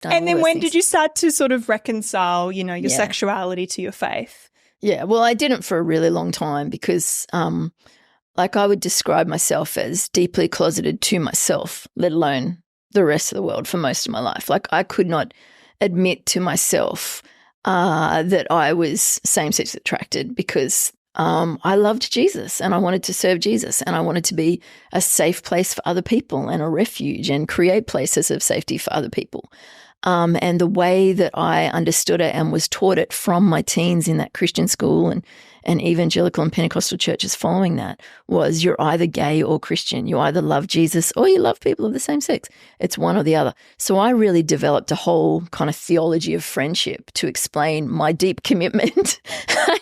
done And all then those when things. did you start to sort of reconcile, your Yeah. sexuality to your faith? Yeah, well, I didn't for a really long time because I would describe myself as deeply closeted to myself, let alone the rest of the world for most of my life. Like I could not admit to myself that I was same-sex attracted because I loved Jesus and I wanted to serve Jesus and I wanted to be a safe place for other people and a refuge and create places of safety for other people. And the way that I understood it and was taught it from my teens in that Christian school and evangelical and Pentecostal churches following that was you're either gay or Christian. You either love Jesus or you love people of the same sex. It's one or the other. So I really developed a whole kind of theology of friendship to explain my deep commitment,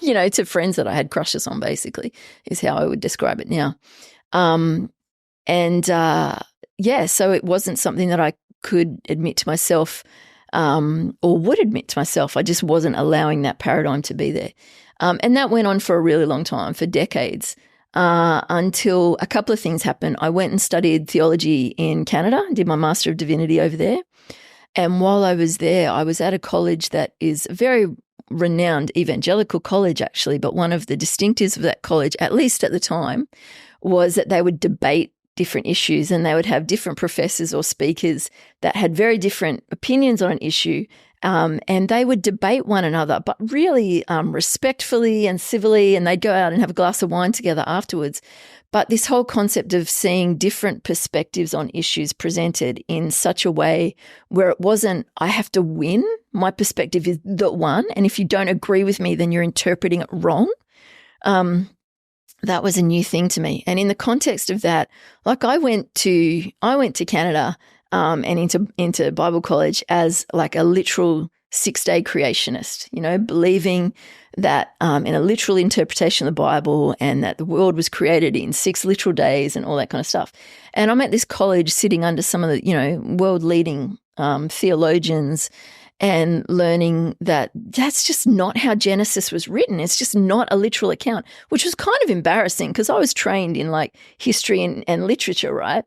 to friends that I had crushes on, basically, is how I would describe it now. So it wasn't something that I could admit to myself or would admit to myself. I just wasn't allowing that paradigm to be there. And that went on for a really long time, for decades, until a couple of things happened. I went and studied theology in Canada, did my Master of Divinity over there. And while I was there, I was at a college that is a very renowned evangelical college, actually, but one of the distinctives of that college, at least at the time, was that they would debate different issues and they would have different professors or speakers that had very different opinions on an issue, and they would debate one another, but really respectfully and civilly, and they'd go out and have a glass of wine together afterwards. But this whole concept of seeing different perspectives on issues presented in such a way where it wasn't, I have to win, my perspective is the one, and if you don't agree with me, then you're interpreting it wrong. That was a new thing to me. And in the context of that, like I went to Canada and into Bible college as like a literal 6-day creationist, believing that in a literal interpretation of the Bible and that the world was created in 6 literal days and all that kind of stuff. And I'm at this college sitting under some of the, world leading theologians and learning that that's just not how Genesis was written. It's just not a literal account, which was kind of embarrassing because I was trained in like history and literature, right?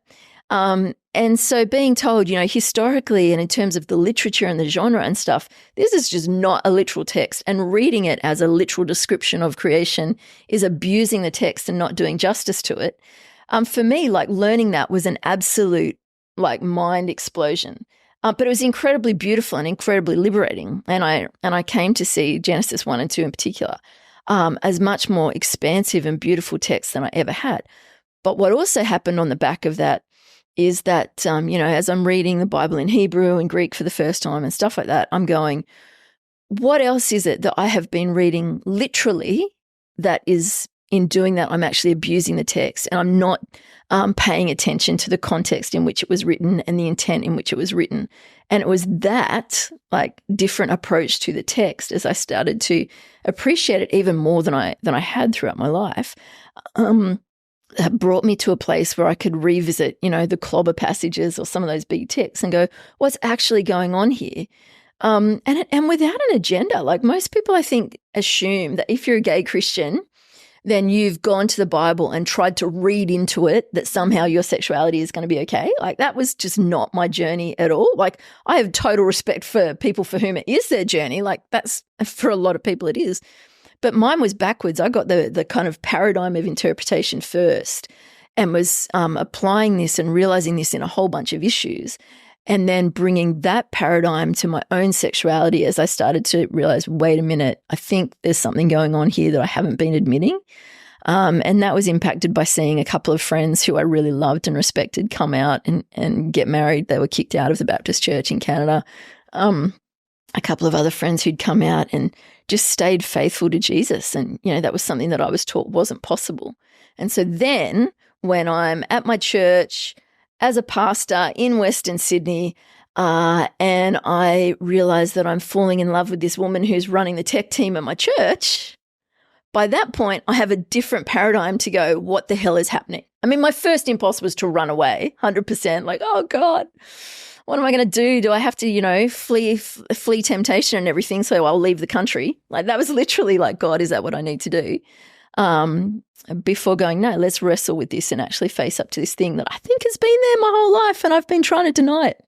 And so being told, historically and in terms of the literature and the genre and stuff, this is just not a literal text, and reading it as a literal description of creation is abusing the text and not doing justice to it. For me, like learning that was an absolute like mind explosion. But it was incredibly beautiful and incredibly liberating. And I came to see Genesis 1 and 2 in particular as much more expansive and beautiful text than I ever had. But what also happened on the back of that is that, as I'm reading the Bible in Hebrew and Greek for the first time and stuff like that, I'm going, what else is it that I have been reading literally that is in doing that I'm actually abusing the text and I'm not paying attention to the context in which it was written and the intent in which it was written. And it was that like different approach to the text as I started to appreciate it even more than I had throughout my life. That brought me to a place where I could revisit, the clobber passages or some of those big texts and go, what's actually going on here? And without an agenda. Like most people, I think, assume that if you're a gay Christian, then you've gone to the Bible and tried to read into it that somehow your sexuality is going to be okay. Like that was just not my journey at all. Like I have total respect for people for whom it is their journey. Like that's, for a lot of people it is. But mine was backwards. I got the kind of paradigm of interpretation first and was applying this and realizing this in a whole bunch of issues, and then bringing that paradigm to my own sexuality as I started to realize, wait a minute, I think there's something going on here that I haven't been admitting. And that was impacted by seeing a couple of friends who I really loved and respected come out and get married. They were kicked out of the Baptist church in Canada. A couple of other friends who'd come out and just stayed faithful to Jesus. And, that was something that I was taught wasn't possible. And so then when I'm at my church as a pastor in Western Sydney, and I realize that I'm falling in love with this woman who's running the tech team at my church, by that point, I have a different paradigm to go, what the hell is happening? I mean, my first impulse was to run away, 100%, like, oh God, what am I going to do? Do I have to, flee temptation and everything, so I'll leave the country? Like that was literally like, God, is that what I need to do? Before going, no, let's wrestle with this and actually face up to this thing that I think has been there my whole life and I've been trying to deny it.